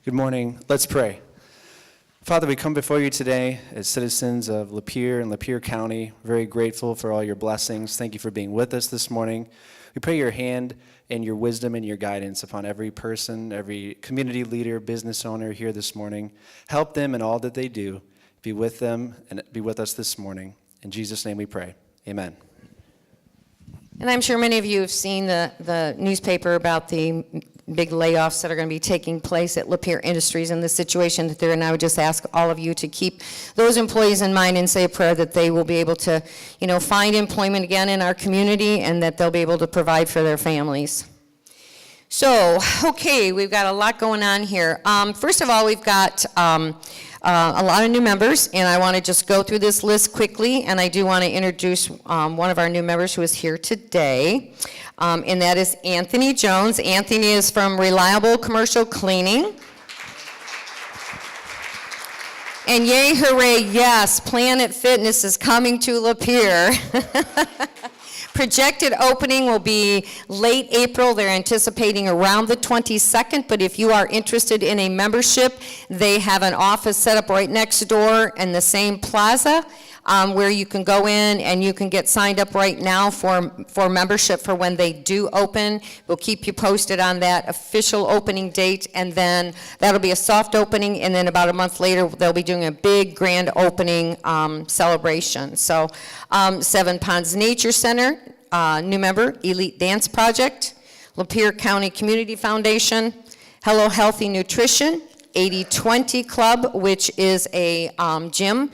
Good morning. Let's pray. Father, we come before you today as citizens of Lapeer and Lapeer County, very grateful for all your blessings. Thank you for being with us this morning. We pray your hand and your wisdom and your guidance upon every person, every community leader, business owner here this morning. Help them in all that they do. Be with them and be with us this morning. In Jesus' name we pray. Amen. And I'm sure many of you have seen the newspaper about the big layoffs that are going to be taking place at Lapeer Industries and the situation that they're in. I would just ask all of you to keep those employees in mind and say a prayer that they will be able to, find employment again in our community and that they'll be able to provide for their families. So, okay, we've got a lot going on here. First of all, we've got a lot of new members, and I want to just go through this list quickly, and I do want to introduce one of our new members who is here today, and that is Anthony Jones. Anthony is from Reliable Commercial Cleaning. And yay, hooray, yes, Planet Fitness is coming to Lapeer. Projected opening will be late April. They're anticipating around the 22nd, but if you are interested in a membership, they have an office set up right next door in the same plaza where you can go in and you can get signed up right now for membership for when they do open. We'll keep you posted on that official opening date, and then that'll be a soft opening, and then about a month later, they'll be doing a big grand opening celebration. So Seven Ponds Nature Center, new member, Elite Dance Project, Lapeer County Community Foundation, Hello Healthy Nutrition, 80-20 Club, which is a gym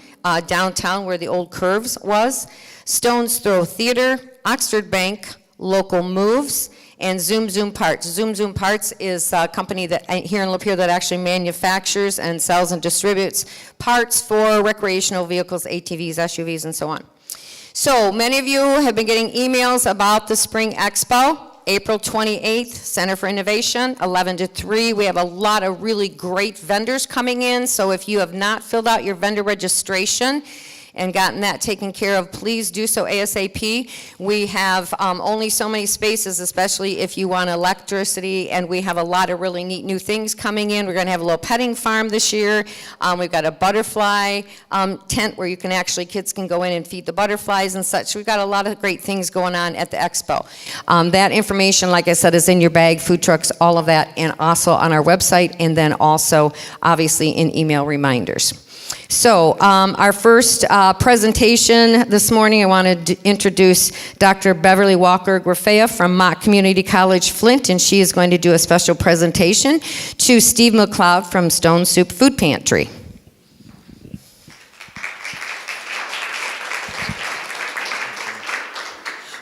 downtown where the old Curves was, Stone's Throw Theater, Oxford Bank, Local Moves, and Zoom Zoom Parts. Zoom Zoom Parts is a company that here in Lapeer that actually manufactures and sells and distributes parts for recreational vehicles, ATVs, SUVs, and so on. So many of you have been getting emails about the Spring Expo. April 28th, Center for Innovation, 11 to 3. We have a lot of really great vendors coming in, so if you have not filled out your vendor registration and gotten that taken care of, please do so ASAP. We have only so many spaces, especially if you want electricity, and we have a lot of really neat new things coming in. We're going to have a little petting farm this year. We've got a butterfly tent where kids can go in and feed the butterflies and such. We've got a lot of great things going on at the expo. That information, like I said, is in your bag, food trucks, all of that, and also on our website, and then also, obviously, in email reminders. So our first presentation this morning, I wanted to introduce Dr. Beverly Walker-Grafea from Mott Community College, Flint, and she is going to do a special presentation to Steve McLeod from Stone Soup Food Pantry.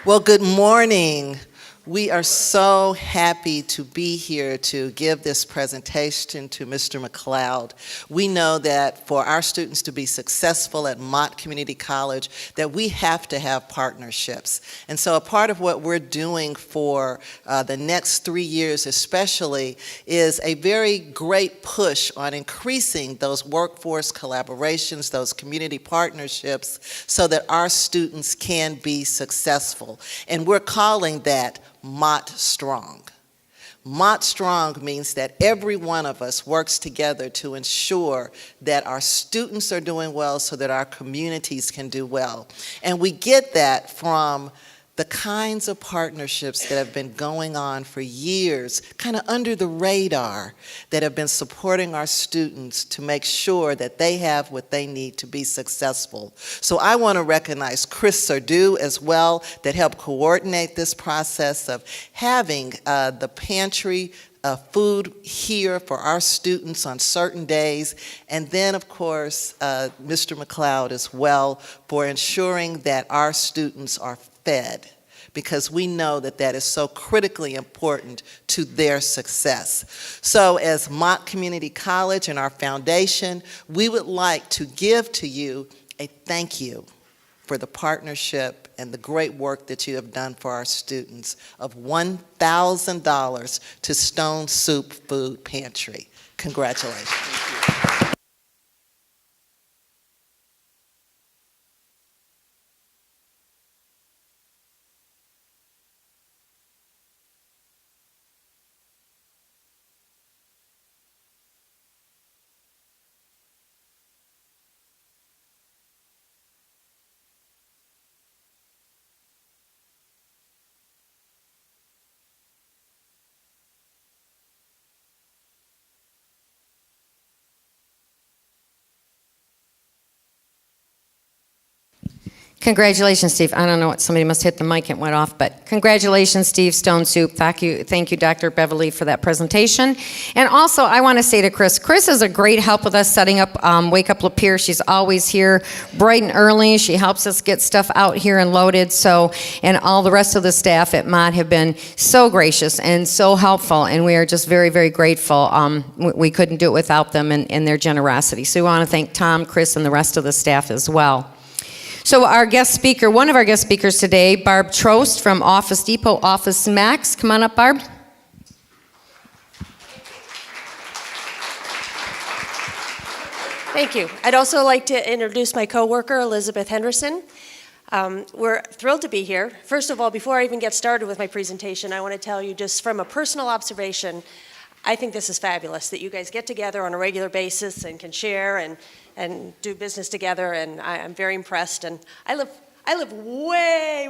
Well, good morning. We are so happy to be here to give this presentation to Mr. McLeod. We know that for our students to be successful at Mott Community College, that we have to have partnerships. And so a part of what we're doing for the next 3 years especially is a very great push on increasing those workforce collaborations, those community partnerships, so that our students can be successful. And we're calling that Mott Strong. Mott Strong means that every one of us works together to ensure that our students are doing well so that our communities can do well. And we get that from the kinds of partnerships that have been going on for years, kind of under the radar, that have been supporting our students to make sure that they have what they need to be successful. So I want to recognize Chris Sardou as well, that helped coordinate this process of having the pantry food here for our students on certain days, and then of course Mr. McLeod as well for ensuring that our students are fed, because we know that that is so critically important to their success. So as Mott Community College and our foundation, we would like to give to you a thank you for the partnership and the great work that you have done for our students of $1,000 to Stone Soup Food Pantry. Congratulations. Congratulations, Steve. I don't know what, somebody must hit the mic and it went off, but congratulations, Steve Stone Soup. Thank you, Dr. Beverly, for that presentation. And also, I want to say to Chris is a great help with us setting up Wake Up Lapeer. She's always here bright and early. She helps us get stuff out here and loaded. So, and all the rest of the staff at Mott have been so gracious and so helpful, and we are just very, very grateful. We couldn't do it without them and their generosity. So we want to thank Tom, Chris, and the rest of the staff as well. So our guest speaker, one of our guest speakers today, Barb Trost from Office Depot, Office Max. Come on up, Barb. Thank you. I'd also like to introduce my coworker, Elizabeth Henderson. We're thrilled to be here. First of all, before I even get started with my presentation, I want to tell you just from a personal observation, I think this is fabulous, that you guys get together on a regular basis and can share and do business together, and I'm very impressed. And I live way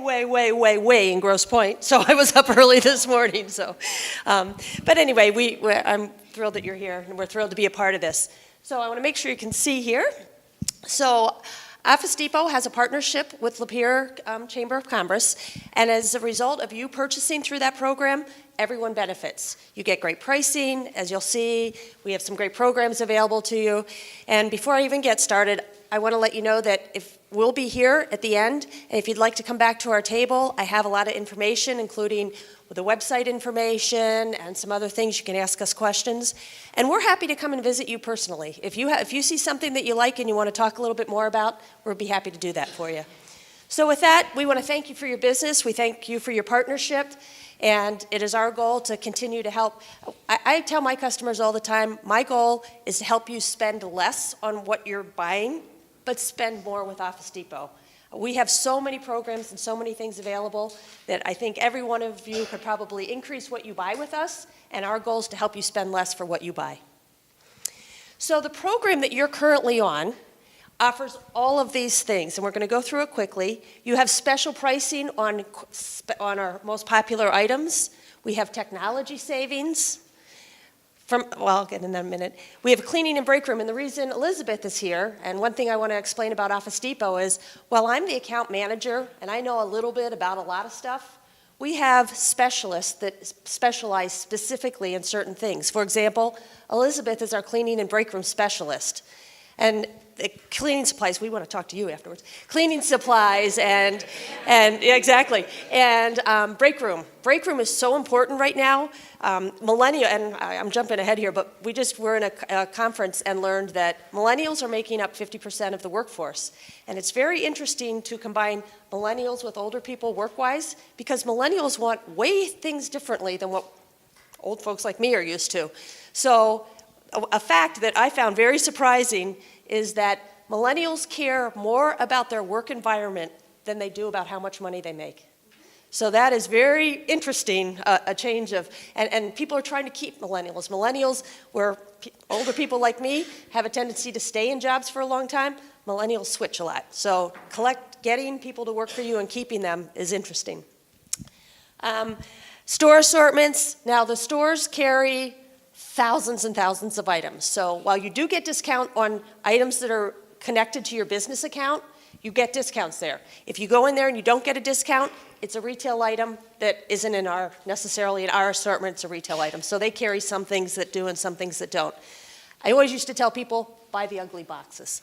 in Grosse Pointe, so I was up early this morning. So, but anyway, I'm thrilled that you're here, and we're thrilled to be a part of this. So I want to make sure you can see here. So Office Depot has a partnership with Lapeer Chamber of Commerce, and as a result of you purchasing through that program, everyone benefits. You get great pricing. As you'll see, we have some great programs available to you. And before I even get started, I want to let you know that if we'll be here at the end, and if you'd like to come back to our table, I have a lot of information, including the website information and some other things. You can ask us questions. And we're happy to come and visit you personally. If you see something that you like and you want to talk a little bit more about, we'll be happy to do that for you. So with that, we want to thank you for your business. We thank you for your partnership. And it is our goal to continue to help. I tell my customers all the time, my goal is to help you spend less on what you're buying, but spend more with Office Depot. We have so many programs and so many things available that I think every one of you could probably increase what you buy with us, and our goal is to help you spend less for what you buy. So the program that you're currently on offers all of these things, and we're going to go through it quickly. You have special pricing on our most popular items. We have technology savings. I'll get in that in a minute. We have a cleaning and break room, and the reason Elizabeth is here, and one thing I want to explain about Office Depot is, while I'm the account manager, and I know a little bit about a lot of stuff, we have specialists that specialize specifically in certain things. For example, Elizabeth is our cleaning and break room specialist. And cleaning supplies, we want to talk to you afterwards. Cleaning supplies and yeah, exactly. And break room. Break room is so important right now. Millennial, and I'm jumping ahead here, but we just were in a conference and learned that millennials are making up 50% of the workforce. And it's very interesting to combine millennials with older people work-wise, because millennials want way things differently than what old folks like me are used to. So a fact that I found very surprising is that millennials care more about their work environment than they do about how much money they make. So that is very interesting, a change of, and people are trying to keep millennials. Millennials, where older people like me have a tendency to stay in jobs for a long time, millennials switch a lot. So getting people to work for you and keeping them is interesting. Store assortments. Now the stores carry thousands and thousands of items. So while you do get discount on items that are connected to your business account, you get discounts there. If you go in there and you don't get a discount, it's a retail item that isn't necessarily in our assortment, it's a retail item. So they carry some things that do and some things that don't. I always used to tell people, buy the ugly boxes.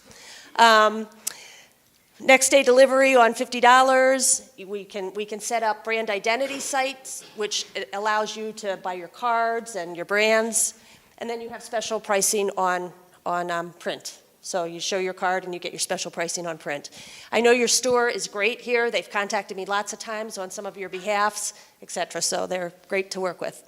Next day delivery on $50. We can set up brand identity sites, which allows you to buy your cards and your brands. And then you have special pricing on print. So you show your card and you get your special pricing on print. I know your store is great here. They've contacted me lots of times on some of your behalfs, etc. So they're great to work with.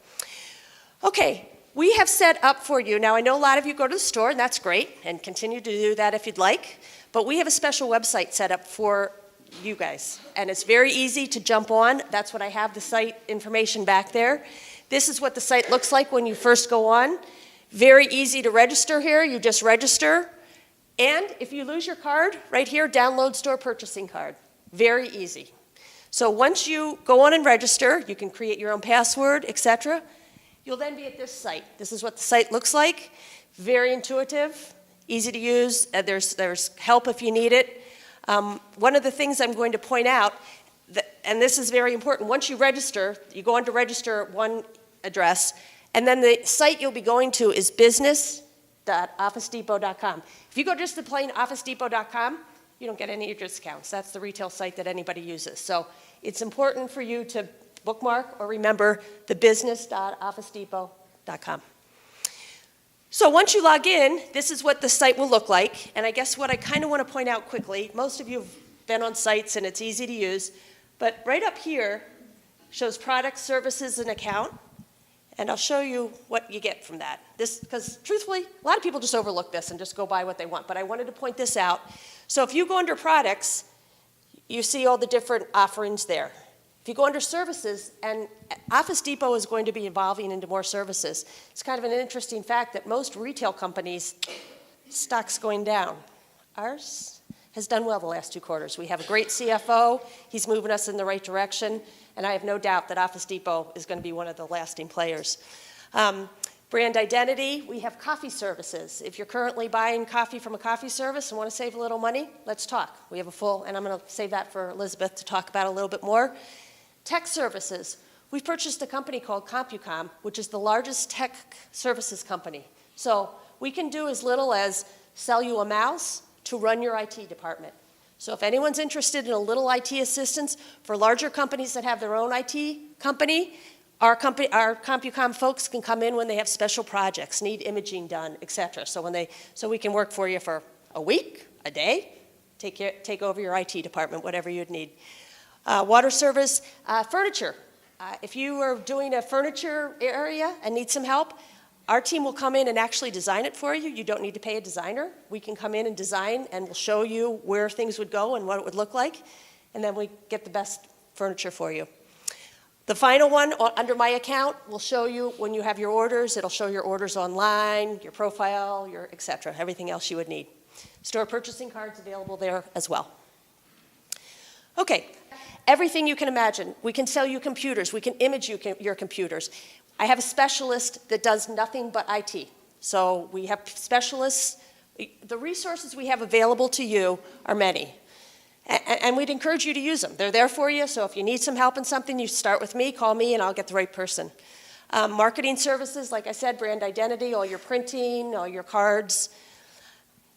Okay, we have set up for you. Now I know a lot of you go to the store, and that's great, and continue to do that if you'd like. But we have a special website set up for you guys, and it's very easy to jump on. That's what I have, the site information back there. This is what the site looks like when you first go on. Very easy to register here. You just register. And if you lose your card, right here, download store purchasing card. Very easy. So once you go on and register, you can create your own password, etc. You'll then be at this site. This is what the site looks like. Very intuitive, easy to use. There's help if you need it. One of the things I'm going to point out, and this is very important, once you register, you go on to register at one address, and then the site you'll be going to is business.officedepot.com. If you go just to plain officedepot.com, you don't get any of your discounts. That's the retail site that anybody uses. So it's important for you to bookmark or remember the business.officedepot.com. So once you log in, this is what the site will look like. And I guess what I kind of want to point out quickly, most of you have been on sites and it's easy to use, but right up here shows products, services, and account. And I'll show you what you get from that. This, because truthfully, a lot of people just overlook this and just go buy what they want, but I wanted to point this out. So if you go under products, you see all the different offerings there. If you go under services, and Office Depot is going to be evolving into more services. It's kind of an interesting fact that most retail companies, stock's going down. Ours has done well the last 2 quarters. We have a great CFO. He's moving us in the right direction, and I have no doubt that Office Depot is going to be one of the lasting players. Brand identity, we have coffee services. If you're currently buying coffee from a coffee service and want to save a little money, let's talk. We have a full, and I'm going to save that for Elizabeth to talk about a little bit more. Tech services. We've purchased a company called CompuCom, which is the largest tech services company. So we can do as little as sell you a mouse to run your IT department. So if anyone's interested in a little IT assistance for larger companies that have their own IT company, our CompuCom folks can come in when they have special projects, need imaging done, et cetera. So we can work for you for a week, a day, take over your IT department, whatever you'd need. Water service, furniture. If you are doing a furniture area and need some help, our team will come in and actually design it for you. You don't need to pay a designer. We can come in and design, and we'll show you where things would go and what it would look like, and then we get the best furniture for you. The final one, under my account, will show you when you have your orders. It'll show your orders online, your profile, your et cetera, everything else you would need. Store purchasing cards available there as well. Okay, everything you can imagine. We can sell you computers. We can image your computers. I have a specialist that does nothing but IT. So we have specialists. The resources we have available to you are many. And we'd encourage you to use them. They're there for you, so if you need some help in something, you start with me, call me, and I'll get the right person. Marketing services, like I said, brand identity, all your printing, all your cards.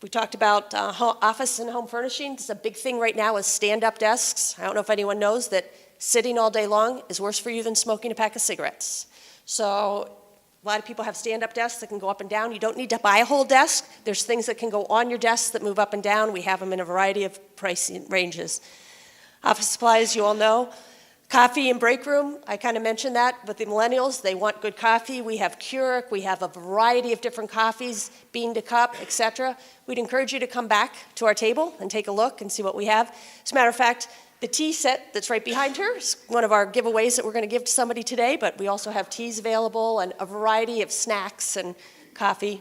We talked about office and home furnishings. A big thing right now is stand-up desks. I don't know if anyone knows that sitting all day long is worse for you than smoking a pack of cigarettes. So a lot of people have stand-up desks that can go up and down. You don't need to buy a whole desk. There's things that can go on your desk that move up and down. We have them in a variety of pricing ranges. Office supplies, you all know. Coffee and break room, I kind of mentioned that, but the millennials, they want good coffee. We have Keurig, we have a variety of different coffees, bean to cup, et cetera. We'd encourage you to come back to our table and take a look and see what we have. As a matter of fact, the tea set that's right behind her is one of our giveaways that we're going to give to somebody today, but we also have teas available and a variety of snacks and coffee.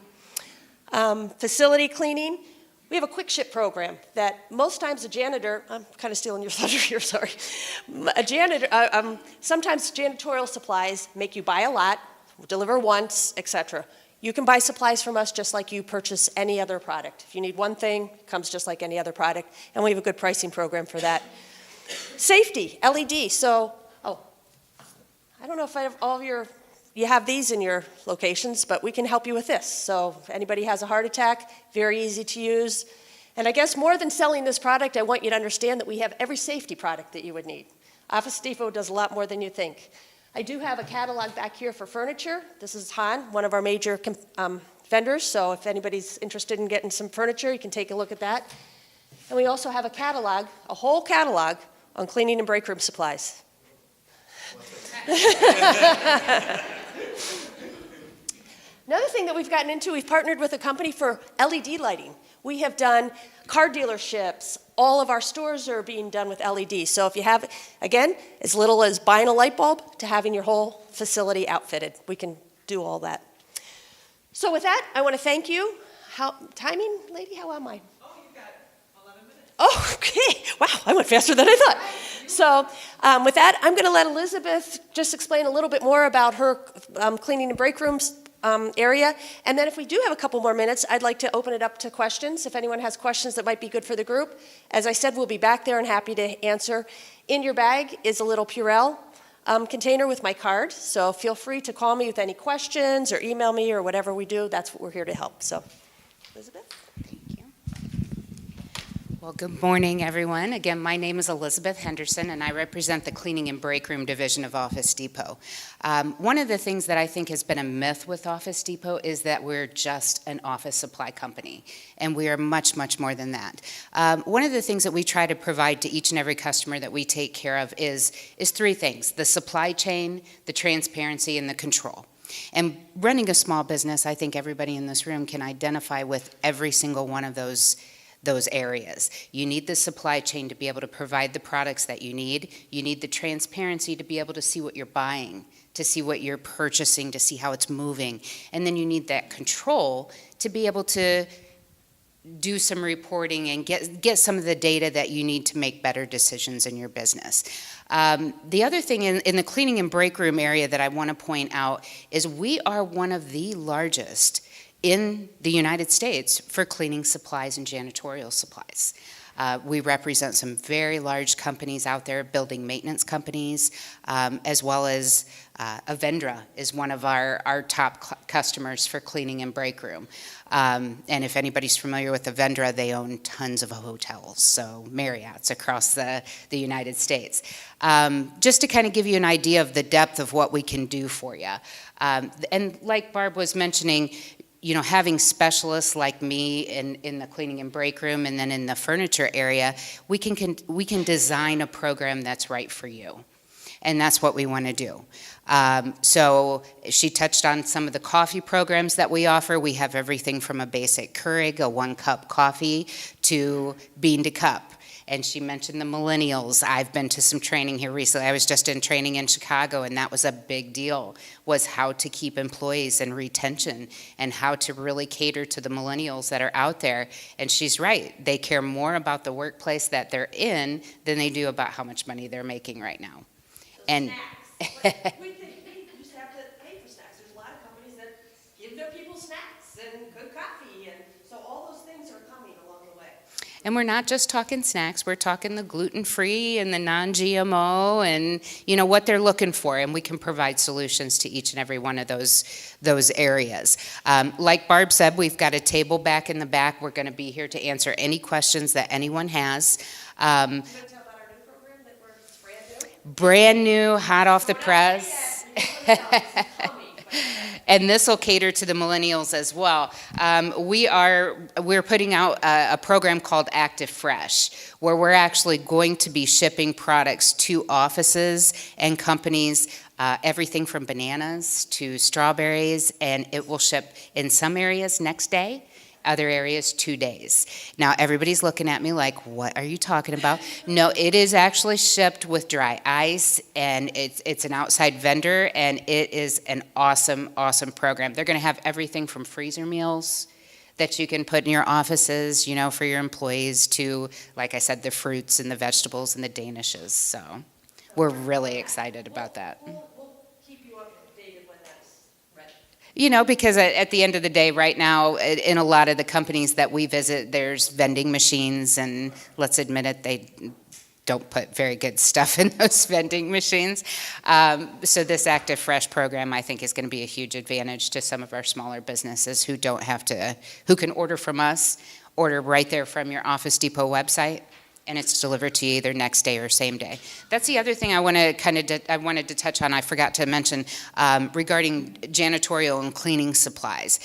Facility cleaning. We have a quick ship program that most times a janitor, I'm kind of stealing your thunder here, sorry. A janitor, sometimes janitorial supplies make you buy a lot, deliver once, et cetera. You can buy supplies from us just like you purchase any other product. If you need one thing, it comes just like any other product, and we have a good pricing program for that. Safety, LED, so, I don't know if you have these in your locations, but we can help you with this. So if anybody has a heart attack, very easy to use. And I guess more than selling this product, I want you to understand that we have every safety product that you would need. Office Depot does a lot more than you think. I do have a catalog back here for furniture. This is Han, one of our major vendors, so if anybody's interested in getting some furniture, you can take a look at that. And we also have a catalog, a whole catalog, on cleaning and break room supplies. Another thing that we've gotten into, we've partnered with a company for LED lighting. We have done car dealerships. All of our stores are being done with LED. So if you have, again, as little as buying a light bulb to having your whole facility outfitted, we can do all that. So with that, I want to thank you. Timing, lady, how am I? Oh, you've got 11 minutes. Oh, okay. Wow, I went faster than I thought. So with that, I'm going to let Elizabeth just explain a little bit more about her cleaning and break rooms area. And then if we do have a couple more minutes, I'd like to open it up to questions. If anyone has questions that might be good for the group. As I said, we'll be back there and happy to answer. In your bag is a little Purell container with my card. So feel free to call me with any questions or email me or whatever we do. That's what we're here to help. So, Elizabeth? Thank you. Well, good morning, everyone. Again, my name is Elizabeth Henderson, and I represent the Cleaning and Break Room Division of Office Depot. One of the things that I think has been a myth with Office Depot is that we're just an office supply company, and we are much, much more than that. One of the things that we try to provide to each and every customer that we take care of is three things: the supply chain, the transparency, and the control. And running a small business, I think everybody in this room can identify with every single one of those areas. You need the supply chain to be able to provide the products that you need. You need the transparency to be able to see what you're buying, to see what you're purchasing, to see how it's moving. And then you need that control to be able to do some reporting and get some of the data that you need to make better decisions in your business. The other thing in the cleaning and break room area that I want to point out is we are one of the largest in the United States for cleaning supplies and janitorial supplies. We represent some very large companies out there, building maintenance companies, as well as Avendra is one of our top customers for cleaning and break room. And if anybody's familiar with Avendra, they own tons of hotels, so Marriott's across the United States. Just to kind of give you an idea of the depth of what we can do for you. And like Barb was mentioning, you know, having specialists like me in the cleaning and break room and then in the furniture area, we can design a program that's right for you. And that's what we want to do. So she touched on some of the coffee programs that we offer. We have everything from a basic Keurig, a 1-cup coffee, to bean to cup. And she mentioned the millennials. I've been to some training here recently. I was just in training in Chicago, and that was a big deal, was how to keep employees and retention and how to really cater to the millennials that are out there. And she's right. They care more about the workplace that they're in than they do about how much money they're making right now. And Snacks. We used to have to pay for snacks. There's a lot of companies that give their people snacks and good coffee, and so all those things are coming along the way. And we're not just talking snacks, we're talking the gluten-free and the non-GMO and, you know, what they're looking for, and we can provide solutions to each and every one of those areas. Like Barb said, we've got a table back in the back. We're going to be here to answer any questions that anyone has. You want to tell about our new program that we're brand new? Brand new, hot off the press. And this will cater to the millennials as well. We're putting out a program called Active Fresh, where we're actually going to be shipping products to offices and companies, everything from bananas to strawberries, and it will ship in some areas next day, other areas 2 days. Now, everybody's looking at me like, what are you talking about? No, it is actually shipped with dry ice, and it's an outside vendor, and it is an awesome, awesome program. They're going to have everything from freezer meals that you can put in your offices, you know, for your employees, to, like I said, the fruits and the vegetables and the danishes. So we're really excited about that. We'll keep you updated when that's ready. You know, because at the end of the day, right now, in a lot of the companies that we visit, there's vending machines, and let's admit it, they don't put very good stuff in those vending machines. So this Active Fresh program, I think, is going to be a huge advantage to some of our smaller businesses who can order from us, order right there from your Office Depot website, and it's delivered to you either next day or same day. That's the other thing I wanted to touch on. I forgot to mention regarding janitorial and cleaning supplies.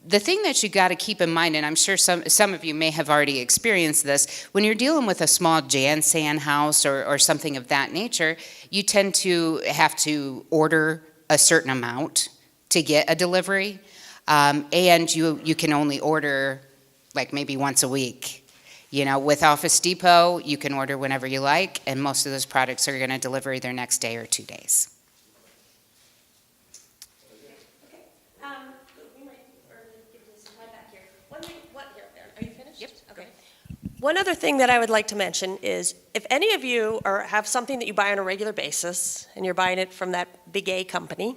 The thing that you got to keep in mind, and I'm sure some of you may have already experienced this, when you're dealing with a small Jan San house or something of that nature, you tend to have to order a certain amount to get a delivery, and you can only order like maybe once a week. You know, with Office Depot, you can order whenever you like, and most of those products are going to deliver either next day or 2 days. Okay. We might give this right back here. Are you finished? Yep. Okay. One other thing that I would like to mention is if any of you have something that you buy on a regular basis and you're buying it from that big A company,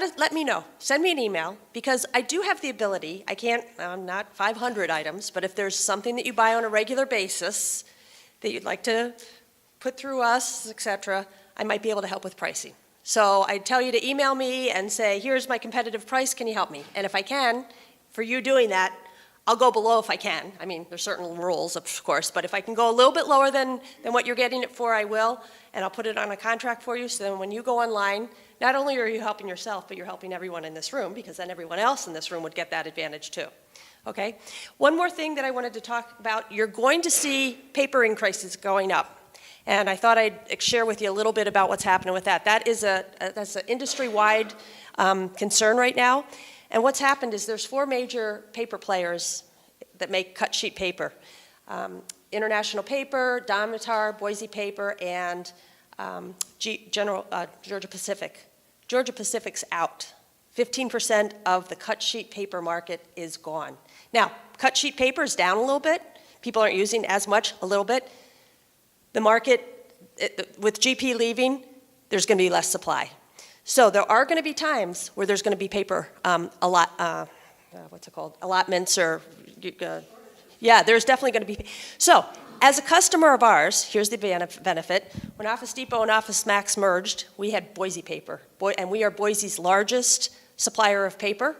let me know. Send me an email, because I do have the ability, I'm not 500 items, but if there's something that you buy on a regular basis that you'd like to put through us, et cetera, I might be able to help with pricing. So I tell you to email me and say, here's my competitive price, can you help me? And if I can, for you doing that, I'll go below if I can. I mean, there's certain rules, of course, but if I can go a little bit lower than what you're getting it for, I will, and I'll put it on a contract for you, so then when you go online, not only are you helping yourself, but you're helping everyone in this room, because then everyone else in this room would get that advantage too. Okay? One more thing that I wanted to talk about, you're going to see paper increases going up. And I thought I'd share with you a little bit about what's happening with that. That's an industry-wide concern right now. And what's happened is there's 4 major paper players that make cut sheet paper. International Paper, Dimitar, Boise Paper, and Georgia Pacific. Georgia Pacific's out. 15% of the cut sheet paper market is gone. Now, cut sheet paper is down a little bit. People aren't using as much, a little bit. The market, with GP leaving, there's going to be less supply. So there are going to be times where there's going to be paper, allotments or, there's definitely going to be. So as a customer of ours, here's the benefit. When Office Depot and Office Max merged, we had Boise Paper, and we are Boise's largest supplier of paper,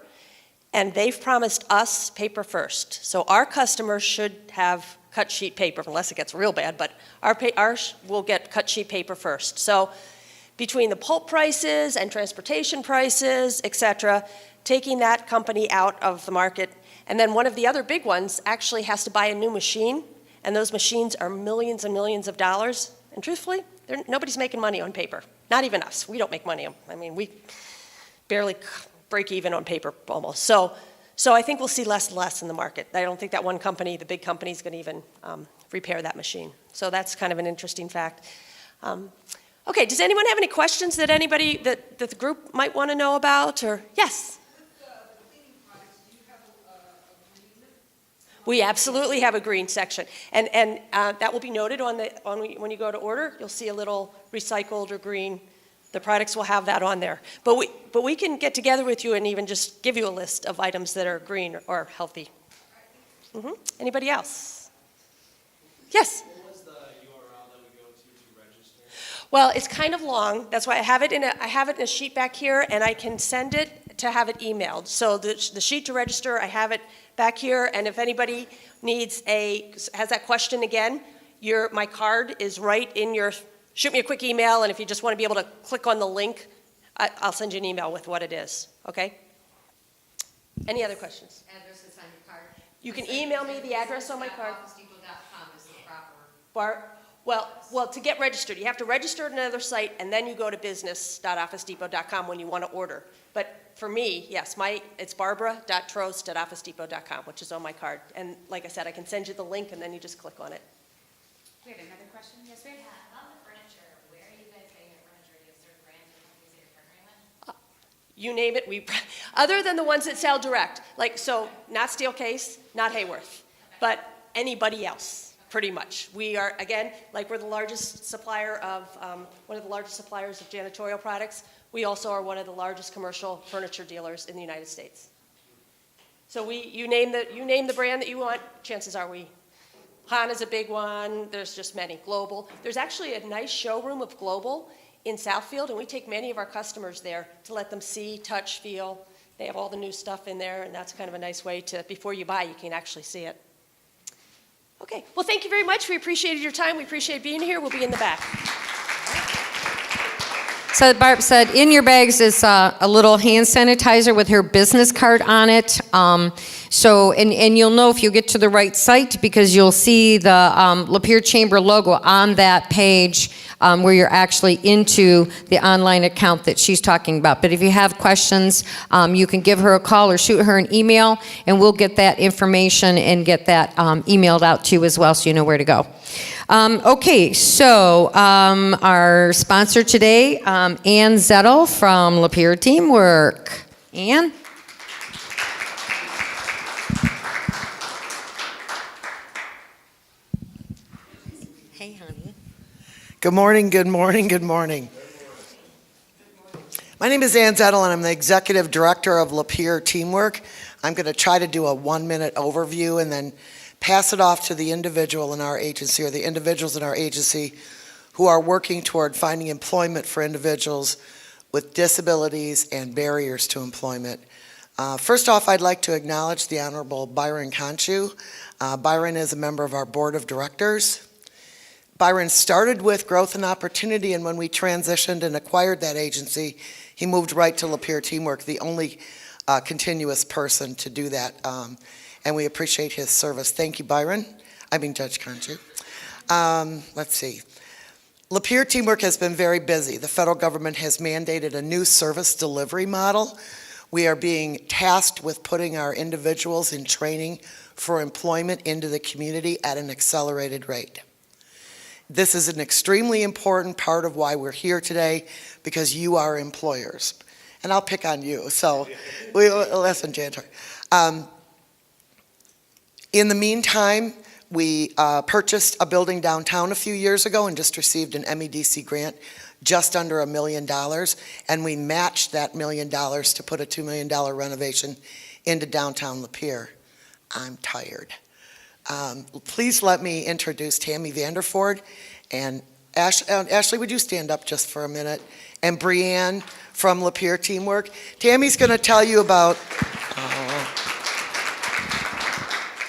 and they've promised us paper first. So our customers should have cut sheet paper, unless it gets real bad, but ours will get cut sheet paper first. So between the pulp prices and transportation prices, et cetera, taking that company out of the market, and then one of the other big ones actually has to buy a new machine, and those machines are millions and millions of dollars, and truthfully, nobody's making money on paper. Not even us. We don't make money. I mean, we barely break even on paper almost. So I think we'll see less and less in the market. I don't think that one company, the big company, is going to even repair that machine. So that's kind of an interesting fact. Okay, does anyone have any questions that that the group might want to know about? Or yes? With the cleaning products, do you have a green? We absolutely have a green section, and that will be noted when you go to order. You'll see a little recycled or green. The products will have that on there. But we can get together with you and even just give you a list of items that are green or healthy. Anybody else? Yes? What was the URL that we go to register? Well, it's kind of long. That's why I have it in a sheet back here, and I can send it to have it emailed. So the sheet to register, I have it back here, and if anybody has that question again, my card is right in your. Shoot me a quick email, and if you just want to be able to click on the link, I'll send you an email with what it is, okay? Any other questions? Address is on your card. You can email me the address on my card. OfficeDepot.com is the proper. Well, to get registered, you have to register at another site, and then you go to business.officedepot.com when you want to order. But for me, yes, it's barbara.trost@officedepot.com, which is on my card. And like I said, I can send you the link, and then you just click on it. We have another question? Yes, ma'am? About the furniture, where are you guys getting your furniture? Do you have certain brands or companies that you're partnering with? You name it, other than the ones that sell direct, not Steelcase, not Hayworth, but anybody else, pretty much. We are, again, we're the largest supplier of, one of the largest suppliers of janitorial products. We also are one of the largest commercial furniture dealers in the United States. So you name the brand that you want, chances are we. Hana's a big one. There's just many. Global. There's actually a nice showroom of Global in Southfield, and we take many of our customers there to let them see, touch, feel. They have all the new stuff in there, and that's kind of a nice way to, before you buy, you can actually see it. Okay. Well, thank you very much. We appreciated your time. We appreciate being here. We'll be in the back. So Barb said, in your bags is a little hand sanitizer with her business card on it. And you'll know if you get to the right site because you'll see the Lapeer Chamber logo on that page where you're actually into the online account that she's talking about. But if you have questions, you can give her a call or shoot her an email, and we'll get that information and get that emailed out to you as well so you know where to go. Okay, so our sponsor today, Ann Zettel from Lapeer Teamwork. Ann? Hey, honey. Good morning, good morning, good morning. My name is Ann Zettel, and I'm the Executive Director of Lapeer Teamwork. I'm going to try to do a 1-minute overview and then pass it off to the individual in our agency or the individuals in our agency who are working toward finding employment for individuals with disabilities and barriers to employment. First off, I'd like to acknowledge the Honorable Byron Conchu. Byron is a member of our Board of Directors. Byron started with Growth and Opportunity, and when we transitioned and acquired that agency, he moved right to Lapeer Teamwork, the only continuous person to do that, and we appreciate his service. Thank you, Byron. I mean, Judge Conchu. Let's see. Lapeer Teamwork has been very busy. The federal government has mandated a new service delivery model. We are being tasked with putting our individuals in training for employment into the community at an accelerated rate. This is an extremely important part of why we're here today, because you are employers. And I'll pick on you, so listen, Janitor. In the meantime, we purchased a building downtown a few years ago and just received an MEDC grant just under $1 million, and we matched that $1 million to put a $2 million renovation into downtown Lapeer. I'm tired. Please let me introduce Tammy Vanderford and Ashley, would you stand up just for a minute? And Brianne from Lapeer Teamwork. Tammy's going to tell you about,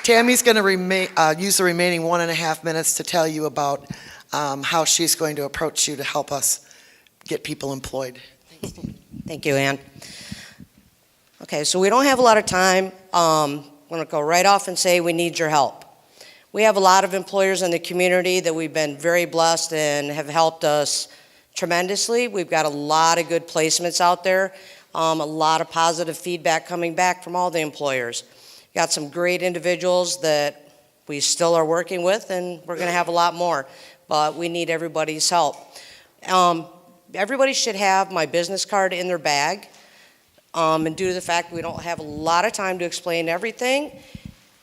Tammy's going to use the remaining 1.5 minutes to tell you about how she's going to approach you to help us get people employed. Thank you, Ann. Okay, so we don't have a lot of time. I'm going to go right off and say we need your help. We have a lot of employers in the community that we've been very blessed and have helped us tremendously. We've got a lot of good placements out there, a lot of positive feedback coming back from all the employers. Got some great individuals that we still are working with, and we're going to have a lot more, but we need everybody's help. Everybody should have my business card in their bag, and due to the fact we don't have a lot of time to explain everything,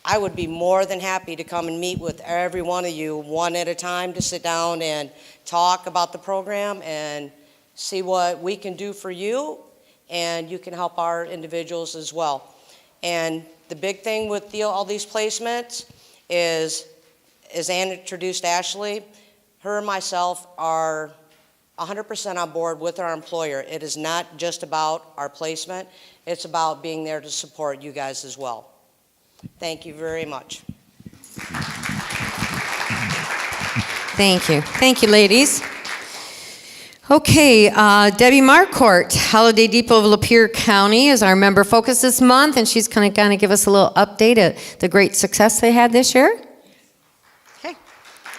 I would be more than happy to come and meet with every one of you one at a time to sit down and talk about the program and see what we can do for you, and you can help our individuals as well. And the big thing with all these placements is, as Ann introduced Ashley, her and myself are 100% on board with our employer. It is not just about our placement, it's about being there to support you guys as well. Thank you very much. Thank you. Thank you, ladies. Okay, Debbie Marcourt, Holiday Depot of Lapeer County, is our member focus this month, and she's going to kind of give us a little update of the great success they had this year. Okay.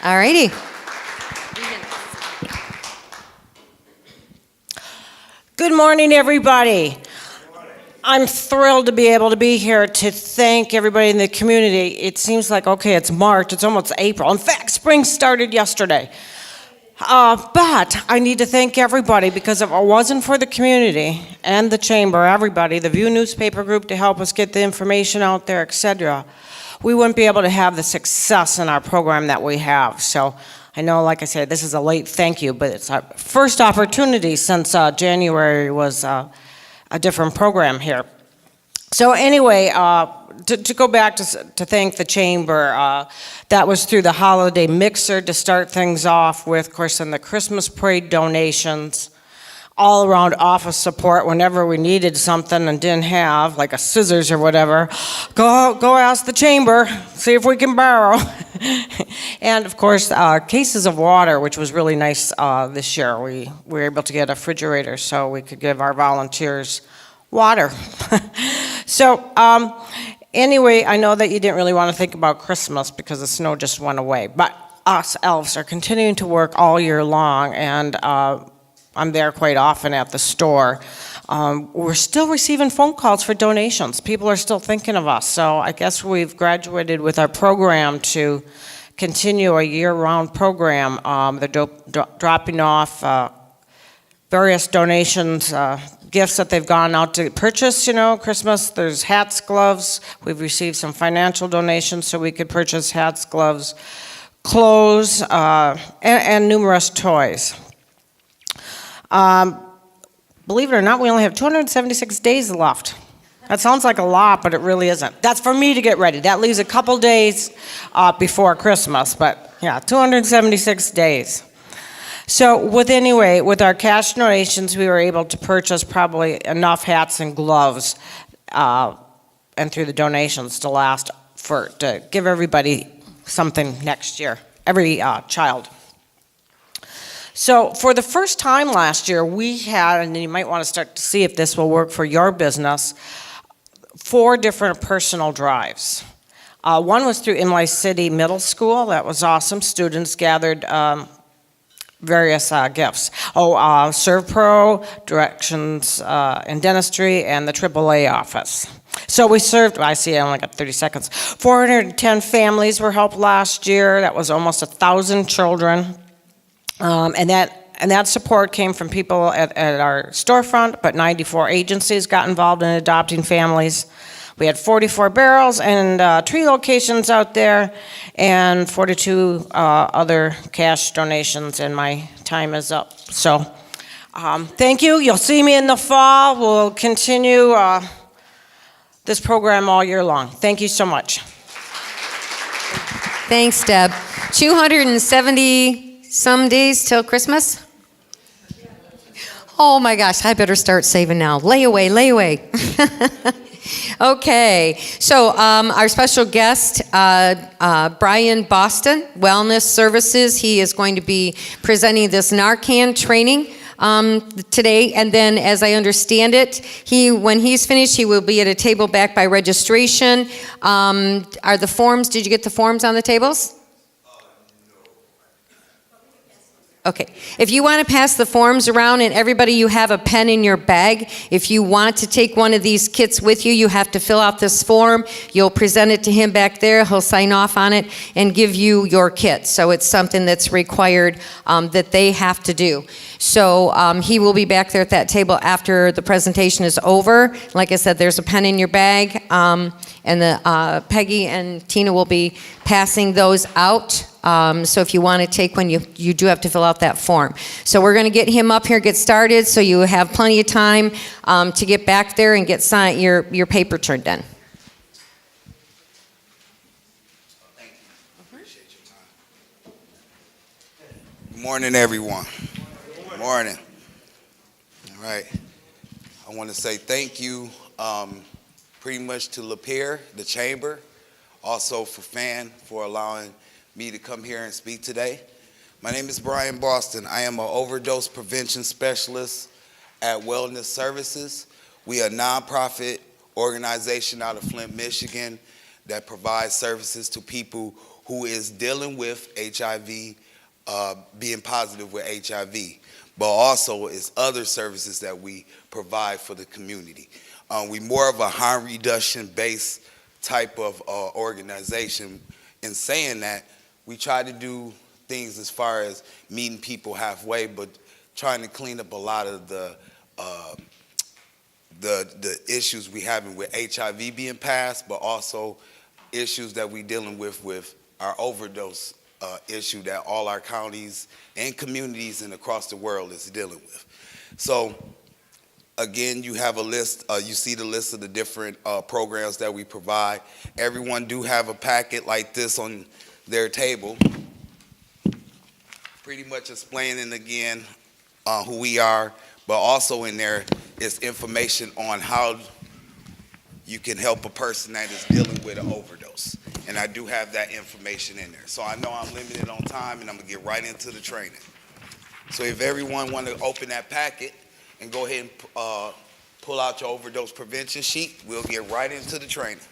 All righty. Good morning, everybody. I'm thrilled to be able to be here to thank everybody in the community. It seems like, okay, it's March, it's almost April. In fact, spring started yesterday. But I need to thank everybody, because if it wasn't for the community and the chamber, everybody, the View newspaper group to help us get the information out there, etc., we wouldn't be able to have the success in our program that we have. So I know, like I said, this is a late thank you, but it's our first opportunity since January was a different program here. So anyway, to go back to thank the chamber, that was through the holiday mixer to start things off with, of course, and the Christmas parade donations, all around office support whenever we needed something and didn't have, like a scissors or whatever, go ask the chamber, see if we can borrow. And of course, cases of water, which was really nice this year. We were able to get a refrigerator so we could give our volunteers water. So anyway, I know that you didn't really want to think about Christmas because the snow just went away, but us elves are continuing to work all year long, and I'm there quite often at the store. We're still receiving phone calls for donations. People are still thinking of us, so I guess we've graduated with our program to continue a year-round program. They're dropping off various donations, gifts that they've gone out to purchase, Christmas. There's hats, gloves. We've received some financial donations so we could purchase hats, gloves, clothes, and numerous toys. believe it or not, we only have 276 days left. That sounds like a lot, but it really isn't. That's for me to get ready. That leaves a couple days before Christmas, but yeah, 276 days. So with our cash donations, we were able to purchase probably enough hats and gloves, and through the donations to give everybody something next year, every child. So for the first time last year, we had, and you might want to start to see if this will work for your business, 4 different personal drives. One was through Imlay City Middle School. That was awesome. Students gathered various gifts. ServPro, Directions in Dentistry, and the AAA office. So we served, I see I only got 30 seconds, 410 families were helped last year. That was almost 1,000 children. And that support came from people at our storefront, but 94 agencies got involved in adopting families. We had 44 barrels and 3 locations out there, and 42 other cash donations, and my time is up. So thank you. You'll see me in the fall. We'll continue this program all year long. Thank you so much. Thanks, Deb. 270 some days till Christmas? Oh my gosh, I better start saving now. Layaway. Okay, so our special guest, Bryon Boston, Wellness Services. He is going to be presenting this NARCAN training today, and then as I understand it, when he's finished, he will be at a table back by registration. Are the forms, did you get the forms on the tables? Okay, if you want to pass the forms around, and everybody, you have a pen in your bag. If you want to take one of these kits with you, you have to fill out this form. You'll present it to him back there. He'll sign off on it and give you your kit. So it's something that's required that they have to do. So he will be back there at that table after the presentation is over. Like I said, there's a pen in your bag, and Peggy and Tina will be passing those out. So if you want to take one, you do have to fill out that form. So we're going to get him up here, get started, so you have plenty of time to get back there and get your paper turned in. Thank you. Appreciate your time. Good morning, everyone. Good morning. All right. I want to say thank you pretty much to Lapeer, the Chamber, also for FAN for allowing me to come here and speak today. My name is Bryon Boston. I am an overdose prevention specialist at Wellness Services. We are a nonprofit organization out of Flint, Michigan that provides services to people who is dealing with HIV, being positive with HIV, but also is other services that we provide for the community. We're more of a harm reduction based type of organization. In saying that, we try to do things as far as meeting people halfway, but trying to clean up a lot of the issues we having with HIV being passed, but also issues that we dealing with our overdose issue that all our counties and communities and across the world is dealing with. So again, you have a list, you see the list of the different programs that we provide. Everyone do have a packet like this on their table, pretty much explaining again who we are, but also in there is information on how you can help a person that is dealing with an overdose. And I do have that information in there. So I know I'm limited on time, and I'm gonna get right into the training. So if everyone want to open that packet and go ahead and pull out your overdose prevention sheet, we'll get right into the training.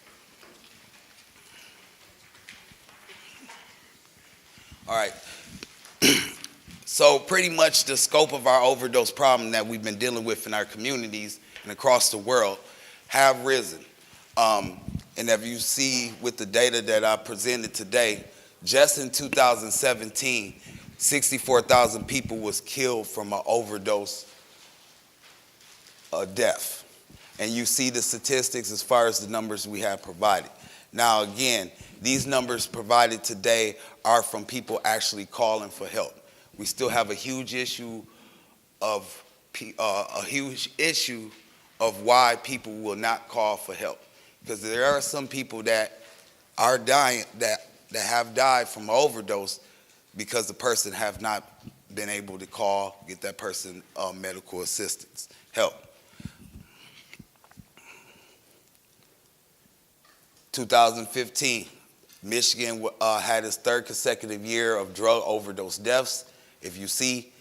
All right, so pretty much the scope of our overdose problem that we've been dealing with in our communities and across the world have risen. And if you see with the data that I presented today, just in 2017, 64,000 people was killed from an overdose death. And you see the statistics as far as the numbers we have provided. Now again, these numbers provided today are from people actually calling for help. We still have a huge issue of a huge issue of why people will not call for help. Because there are some people that are dying, that have died from overdose because the person have not been able to call, get that person medical assistance, help. 2015, Michigan had its third consecutive year of drug overdose deaths. If you see,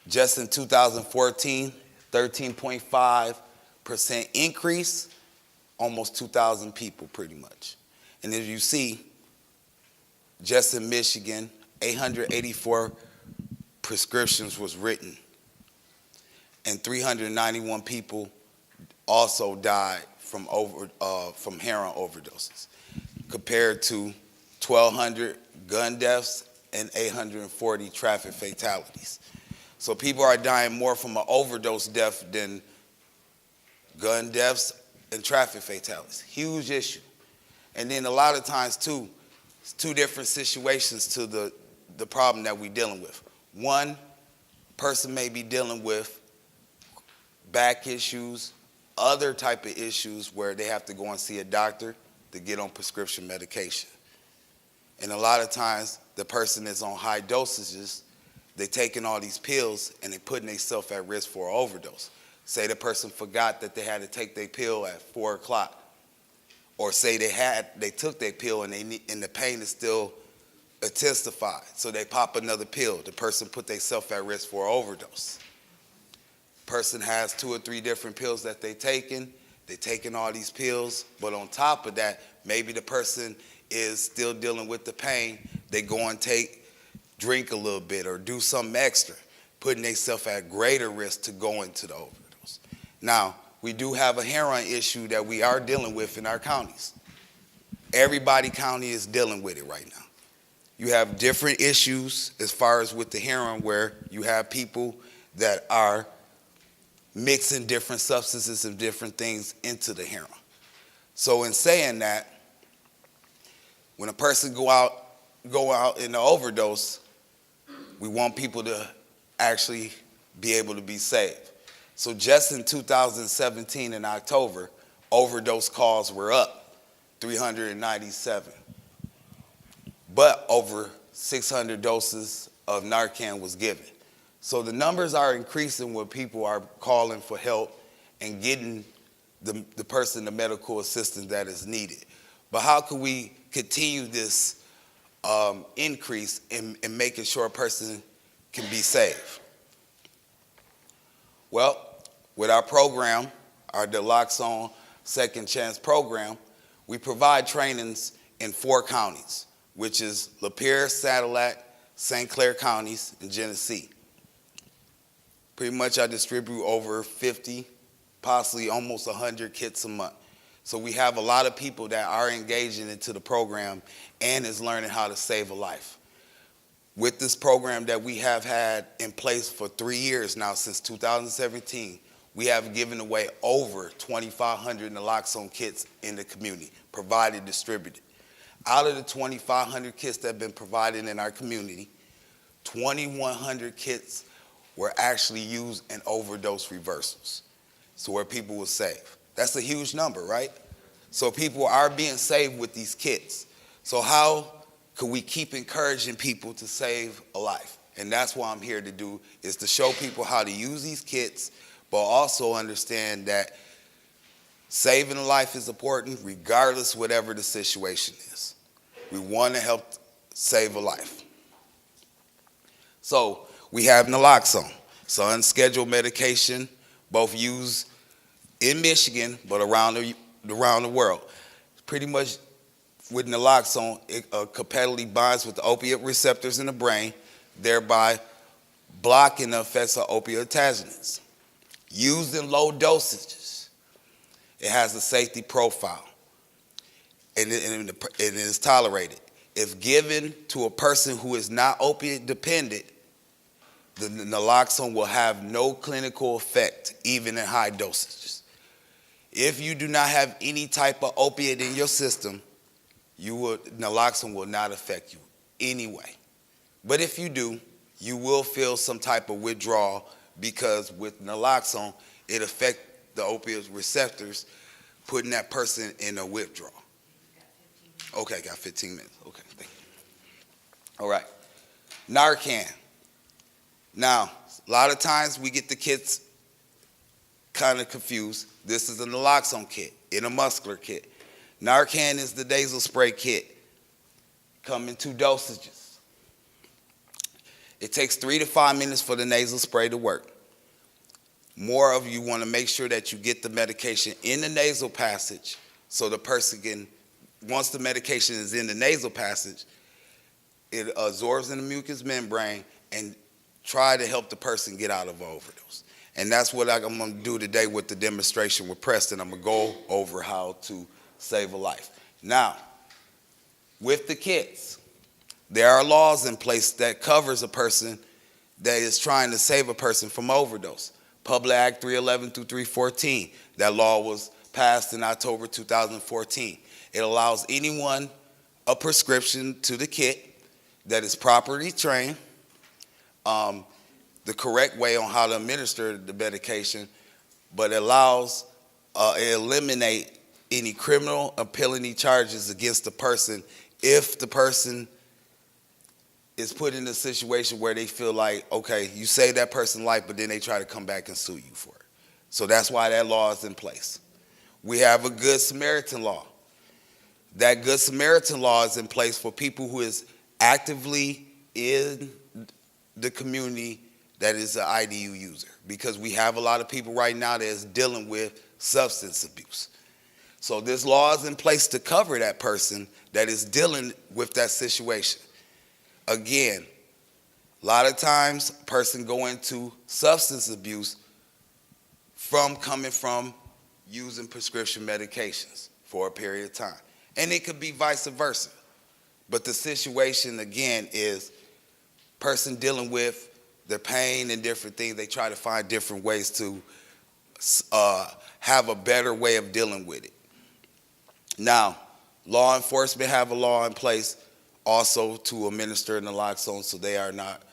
just in 2014, 13.5% increase, almost 2,000 people pretty much. And as you see, just in Michigan, 884 prescriptions was written, and 391 people also died from heroin overdoses, compared to 1,200 gun deaths and 840 traffic fatalities. So people are dying more from an overdose death than gun deaths and traffic fatalities. Huge issue. And then a lot of times too, it's two different situations to the problem that we're dealing with. One person may be dealing with back issues, other type of issues where they have to go and see a doctor to get on prescription medication. And a lot of times the person is on high dosages, they're taking all these pills and they're putting themselves at risk for an overdose. Say the person forgot that they had to take their pill at 4 o'clock. Or say they took their pill and the pain is still intensified. So they pop another pill. The person put themselves at risk for an overdose. Person has 2 or 3 different pills that they're taking all these pills, but on top of that, maybe the person is still dealing with the pain. They go and drink a little bit or do something extra, putting themselves at greater risk to go into the overdose. Now, we do have a heroin issue that we are dealing with in our counties. Everybody county is dealing with it right now. You have different issues as far as with the heroin, where you have people that are mixing different substances and different things into the heroin. So in saying that, when a person go out in the overdose, we want people to actually be able to be saved. So just in 2017 in October, overdose calls were up 397. But over 600 doses of NARCAN was given. So the numbers are increasing where people are calling for help and getting the person the medical assistance that is needed. But how can we continue this increase in making sure a person can be saved? Well, with our program, our Naloxone Second Chance program, we provide trainings in 4 counties, which is Lapeer, Sadillac, St. Clair counties, and Genesee. Pretty much I distribute over 50, possibly almost 100 kits a month. So we have a lot of people that are engaging into the program and is learning how to save a life. With this program that we have had in place for 3 years now, since 2017, we have given away over 2,500 naloxone kits in the community, provided, distributed. Out of the 2,500 kits that have been provided in our community, 2,100 kits were actually used in overdose reversals, so where people were saved. That's a huge number, right? So people are being saved with these kits. So how could we keep encouraging people to save a life? And that's what I'm here to do, is to show people how to use these kits, but also understand that saving a life is important regardless whatever the situation is. We want to help save a life. So we have naloxone. It's an unscheduled medication, both used in Michigan, but around the world. Pretty much with naloxone, it competitively binds with the opiate receptors in the brain, thereby blocking the effects of opioid attachments. Used in low dosages, it has a safety profile, and it is tolerated. If given to a person who is not opiate dependent, the naloxone will have no clinical effect, even in high dosages. If you do not have any type of opiate in your system, naloxone will not affect you anyway. But if you do, you will feel some type of withdrawal because with naloxone, it affects the opioid receptors, putting that person in a withdrawal. Okay, got 15 minutes. Okay, thank you. All right. NARCAN. Now, a lot of times we get the kids kind of confused. This is a naloxone kit in a muscular kit. NARCAN is the nasal spray kit. Come in 2 dosages. It takes 3 to 5 minutes for the nasal spray to work. More of you want to make sure that you get the medication in the nasal passage so the person can, once the medication is in the nasal passage, it absorbs in the mucous membrane and try to help the person get out of an overdose. And that's what I'm going to do today with the demonstration with Preston. I'm going to go over how to save a life. Now, with the kits, there are laws in place that covers a person that is trying to save a person from overdose. Public Act 311 through 314. That law was passed in October 2014. It allows anyone a prescription to the kit that is properly trained, the correct way on how to administer the medication, but allows, eliminate any criminal or penalty charges against the person if the person is put in a situation where they feel like, okay, you saved that person's life, but then they try to come back and sue you for it. So that's why that law is in place. We have a Good Samaritan law. That Good Samaritan law is in place for people who is actively in the community that is an IDU user, because we have a lot of people right now that is dealing with substance abuse. So this law is in place to cover that person that is dealing with that situation. Again, a lot of times a person go into substance abuse coming from using prescription medications for a period of time. And it could be vice versa. But the situation, again, is person dealing with their pain and different things. They try to find different ways to have a better way of dealing with it. Now, law enforcement have a law in place also to administer naloxone, so they are not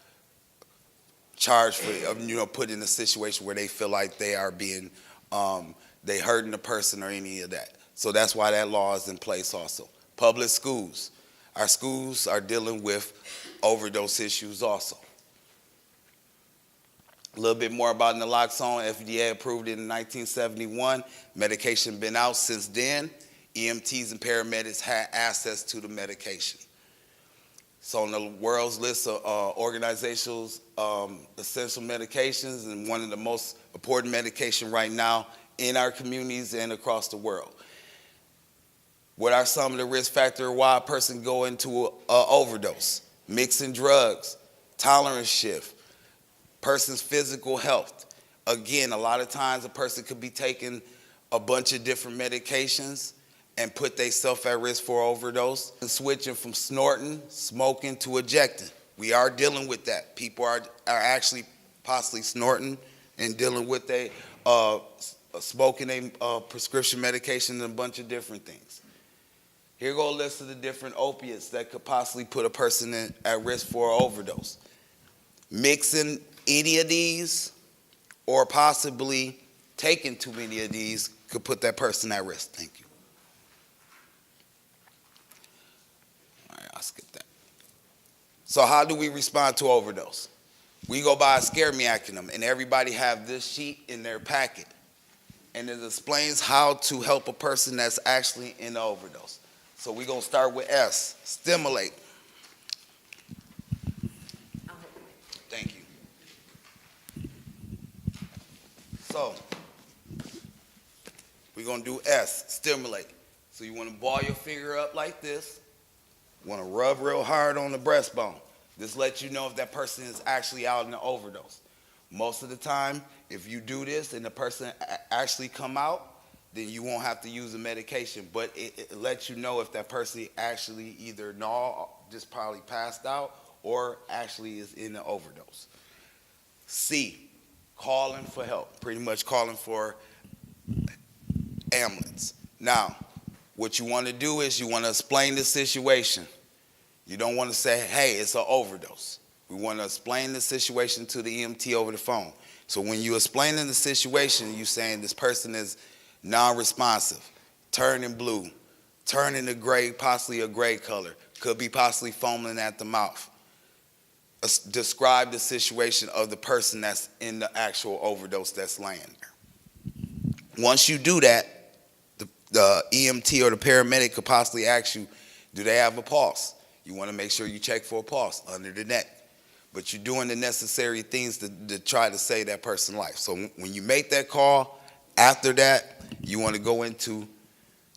charged for, put in a situation where they feel like they are being, they hurting the person or any of that. So that's why that law is in place also. Public schools. Our schools are dealing with overdose issues also. A little bit more about naloxone. FDA approved it in 1971. Medication been out since then. EMTs and paramedics had access to the medication. So on the world's list of organizations, essential medications, and one of the most important medication right now in our communities and across the world. What are some of the risk factors why a person go into an overdose? Mixing drugs, tolerance shift, person's physical health. Again, a lot of times a person could be taking a bunch of different medications and put themselves at risk for overdose. And switching from snorting, smoking to ejecting. We are dealing with that. People are actually possibly snorting and dealing with smoking a prescription medication and a bunch of different things. Here go a list of the different opiates that could possibly put a person at risk for an overdose. Mixing any of these or possibly taking too many of these could put that person at risk. Thank you. All right, I'll skip that. So how do we respond to overdose? We go by a scare me acronym, and everybody have this sheet in their packet. And it explains how to help a person that's actually in the overdose. So we're going to start with S, stimulate. Thank you. So we're going to do S, stimulate. So you want to ball your finger up like this. You want to rub real hard on the breastbone. This lets you know if that person is actually out in the overdose. Most of the time, if you do this and the person actually come out, then you won't have to use the medication. But it lets you know if that person actually either just probably passed out or actually is in the overdose. C, calling for help, pretty much calling for ambulance. Now, what you want to do is you want to explain the situation. You don't want to say, hey, it's an overdose. We want to explain the situation to the EMT over the phone. So when you explaining the situation, you saying this person is non-responsive, turning blue, turning to gray, possibly a gray color, could be possibly foaming at the mouth. Describe the situation of the person that's in the actual overdose that's laying there. Once you do that, the EMT or the paramedic could possibly ask you, do they have a pulse? You want to make sure you check for a pulse under the neck. But you're doing the necessary things to try to save that person's life. So when you make that call, after that, you want to go into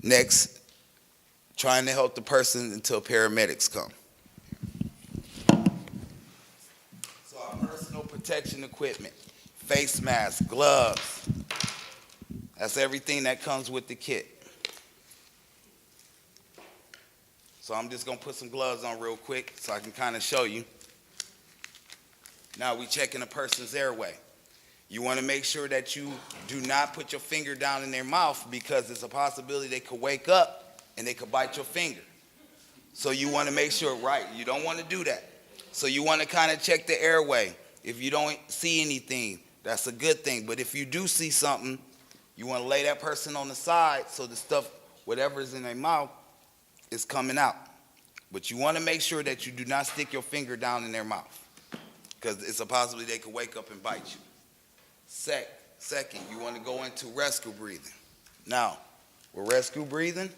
next, trying to help the person until paramedics come. So our personal protection equipment, face masks, gloves, that's everything that comes with the kit. So I'm just going to put some gloves on real quick so I can kind of show you. Now we checking a person's airway. You want to make sure that you do not put your finger down in their mouth because it's a possibility they could wake up and they could bite your finger. So you want to make sure, right, you don't want to do that. So you want to kind of check the airway. If you don't see anything, that's a good thing. But if you do see something, you want to lay that person on the side so the stuff, whatever is in their mouth, is coming out. But you want to make sure that you do not stick your finger down in their mouth because it's a possibility they could wake up and bite you. Second, you want to go into rescue breathing. Now, with rescue breathing,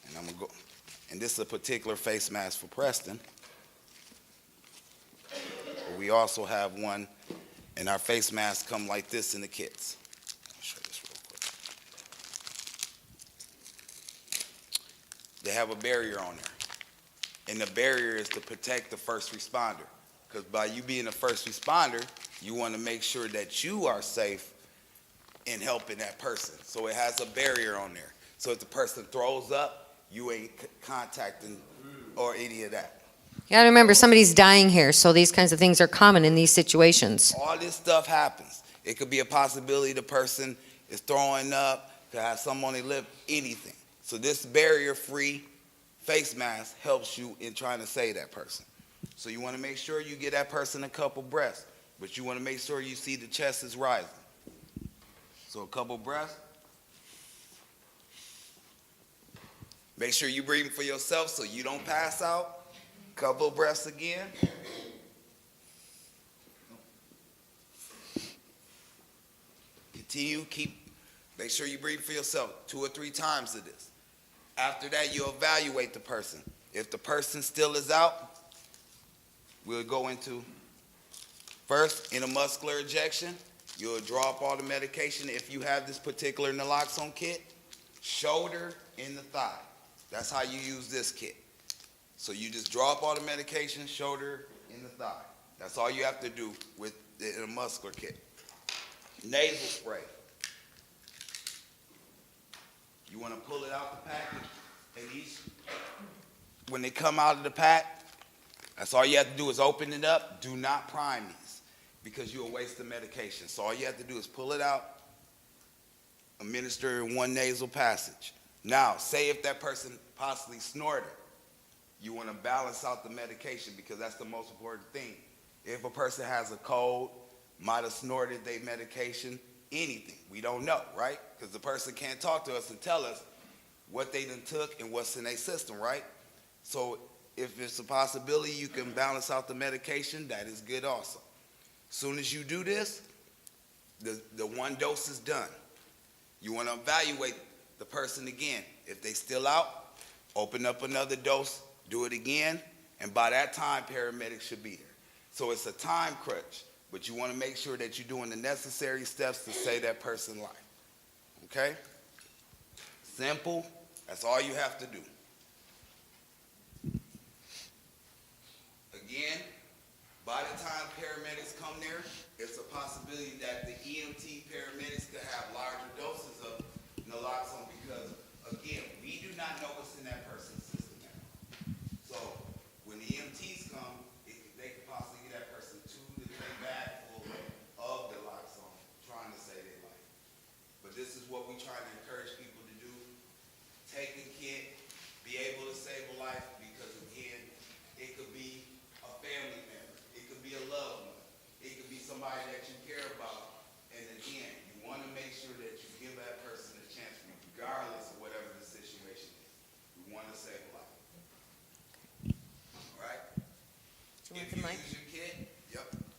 and I'm going to go, and this is a particular face mask for Preston. But we also have one, and our face masks come like this in the kits. I'll show this real quick. They have a barrier on there, and the barrier is to protect the first responder. Because by you being a first responder, you want to make sure that you are safe in helping that person. So it has a barrier on there. So if the person throws up, you ain't contacting or any of that. You gotta remember, somebody's dying here, so these kinds of things are common in these situations. All this stuff happens. It could be a possibility the person is throwing up, could have something on their lip, anything. So this barrier-free face mask helps you in trying to save that person. So you want to make sure you get that person a couple breaths, but you want to make sure you see the chest is rising. So a couple breaths. Make sure you're breathing for yourself so you don't pass out. Couple breaths again. Continue, make sure you breathe for yourself 2 or 3 times of this. After that, you evaluate the person. If the person still is out, we'll go into, first, intramuscular injection. You'll draw up all the medication. If you have this particular naloxone kit, shoulder in the thigh. That's how you use this kit. So you just draw up all the medication, shoulder in the thigh. That's all you have to do with the intramuscular kit. Nasal spray. You want to pull it out the package, and when they come out of the pack, that's all you have to do is open it up. Do not prime these because you'll waste the medication. So all you have to do is pull it out, administer in one nasal passage. Now, say if that person possibly snorted, you want to balance out the medication because that's the most important thing. If a person has a cold, might have snorted their medication, anything, we don't know, right? Because the person can't talk to us and tell us what they done took and what's in their system, right? So if it's a possibility you can balance out the medication, that is good also. As soon as you do this, the one dose is done. You want to evaluate the person again. If they still out, open up another dose, do it again, and by that time, paramedics should be there. So it's a time crunch, but you want to make sure that you're doing the necessary steps to save that person's life. Okay? Simple. That's all you have to do. Again, by the time paramedics come there, it's a possibility that the EMT paramedics could have larger doses of naloxone because, again, we do not know what's in that person's system now. So when the EMTs come, they could possibly get that person 2 to 3 bags full of naloxone, trying to save their life. But this is what we try to encourage people to do. Take the kit, be able to save a life because, again, mic.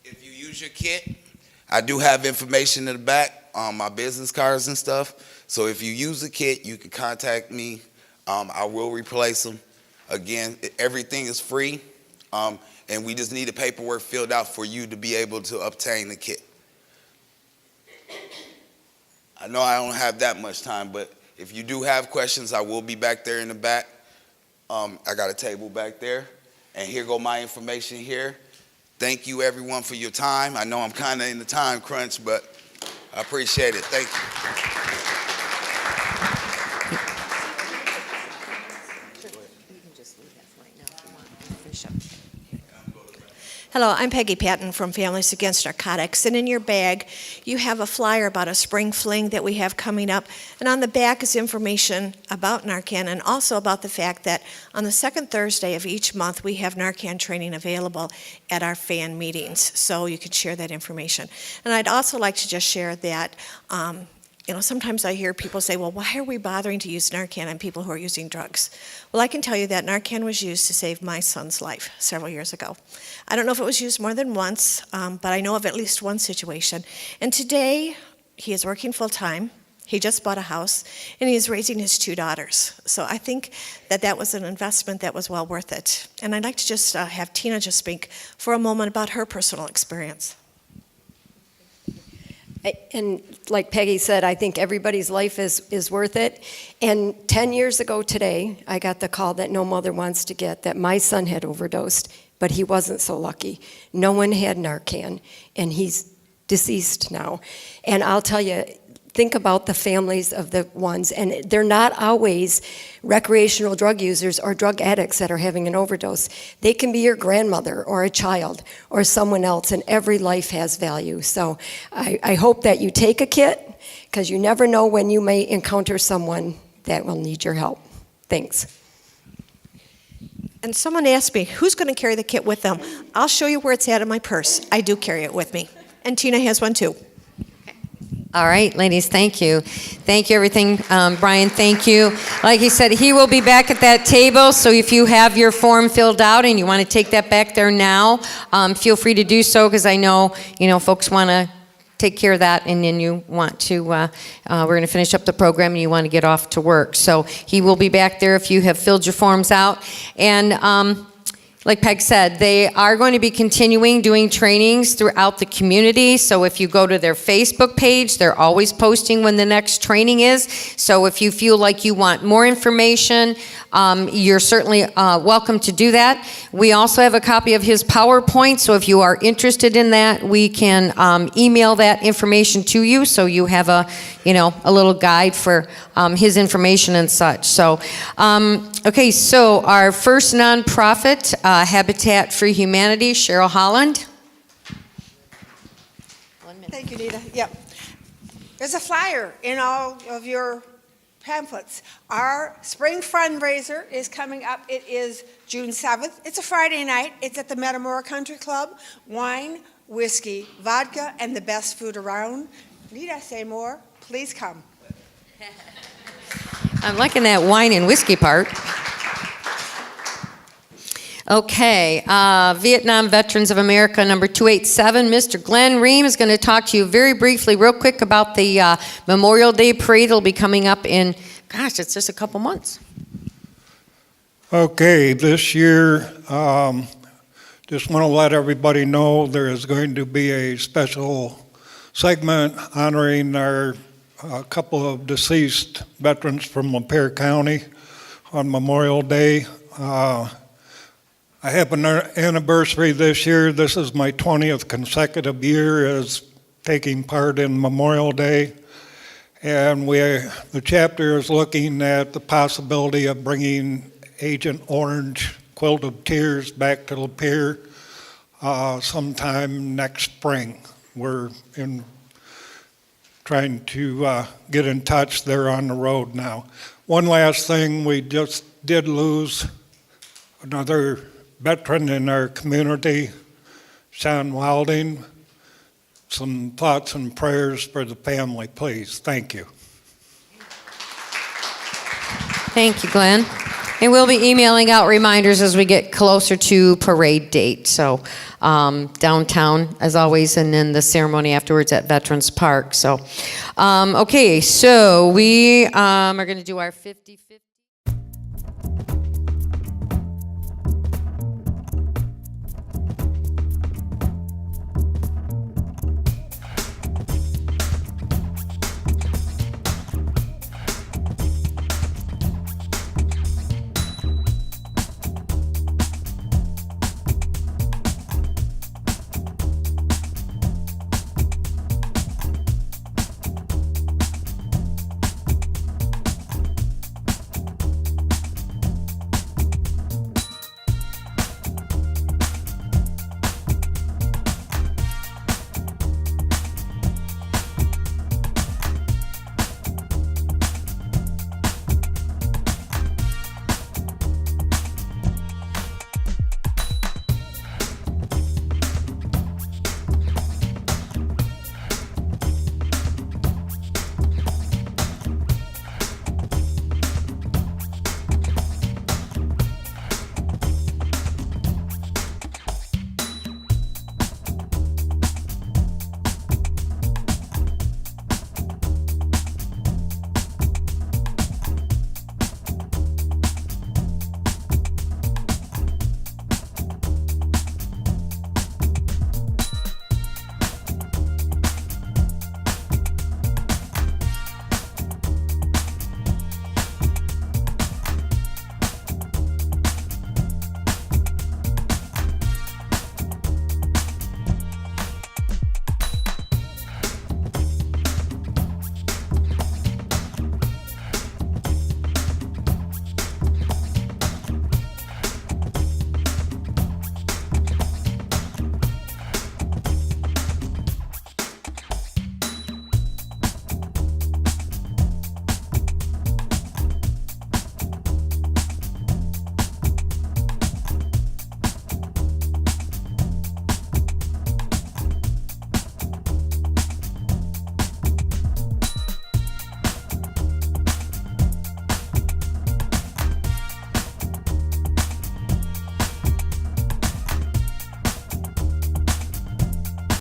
If you use your kit, I do have information in the back on my business cards and stuff. So if you use the kit, you can contact me. I will replace them. Again, everything is free, and we just need the paperwork filled out for you to be able to obtain the kit. I know I don't have that much time, but if you do have questions, I will be back there in the back. I got a table back there, and here go my information here. Thank you, everyone, for your time. I know I'm kind of in the time crunch, but I appreciate it. Thank you. Hello, I'm Peggy Patton from Families Against Narcotics, and in your bag you have a flyer about a spring fling that we have coming up, and on the back is information about NARCAN and also about the fact that on the second Thursday of each month we have NARCAN training available at our fan meetings, so you can share that information. And I'd also like to just share that sometimes I hear people say, well, why are we bothering to use NARCAN on people who are using drugs? Well, I can tell you that NARCAN was used to save my son's life several years ago. I don't know if it was used more than once, but I know of at least one situation. And today, he is working full-time. He just bought a house, and he is raising his 2 daughters. So I think that that was an investment that was well worth it. And I'd like to just have Tina just speak for a moment about her personal experience. And like Peggy said, I think everybody's life is worth it. And 10 years ago today, I got the call that no mother wants to get, that my son had overdosed, but he wasn't so lucky. No one had NARCAN, and he's deceased now. And I'll tell you, think about the families of the ones, and they're not always recreational drug users or drug addicts that are having an overdose. They can be your grandmother or a child or someone else, and every life has value. So I hope that you take a kit, because you never know when you may encounter someone that will need your help. Thanks. And someone asked me, who's going to carry the kit with them? I'll show you where it's at in my purse. I do carry it with me. And Tina has one too. All right, ladies, thank you. Thank you, everything. Bryon, thank you. Like he said, he will be back at that table, so if you have your form filled out and you want to take that back there now, feel free to do so, because I know, folks want to take care of that, and then you want to, we're going to finish up the program and you want to get off to work. So he will be back there if you have filled your forms out. And like Peg said, they are going to be continuing doing trainings throughout the community. So if you go to their Facebook page, they're always posting when the next training is. So if you feel like you want more information, you're certainly welcome to do that. We also have a copy of his PowerPoint, so if you are interested in that, we can email that information to you, so you have a little guide for his information and such. So, okay, so our first nonprofit, Habitat for Humanity, Cheryl Holland. Thank you, Nita. Yep. There's a flyer in all of your pamphlets. Our spring fundraiser is coming up. It is June 7th. It's a Friday night. It's at the Metamora Country Club. Wine, whiskey, vodka, and the best food around. Need I say more? Please come. I'm liking that wine and whiskey part. Okay, Vietnam Veterans of America, number 287, Mr. Glenn Ream is going to talk to you very briefly, real quick, about the Memorial Day Parade. It'll be coming up in, gosh, it's just a couple months. Okay, this year, just want to let everybody know there is going to be a special segment honoring our couple of deceased veterans from Lapeer County on Memorial Day. I have an anniversary this year. This is my 20th consecutive year as taking part in Memorial Day. And the chapter is looking at the possibility of bringing Agent Orange Quilt of Tears back to Lapeer sometime next spring. We're trying to get in touch. They're on the road now. One last thing, we just did lose another veteran in our community, Sean Wilding. Some thoughts and prayers for the family, please. Thank you. Thank you, Glenn. And we'll be emailing out reminders as we get closer to parade date. So downtown, as always, and then the ceremony afterwards at Veterans Park. So, okay, so we are going to do our 50-50.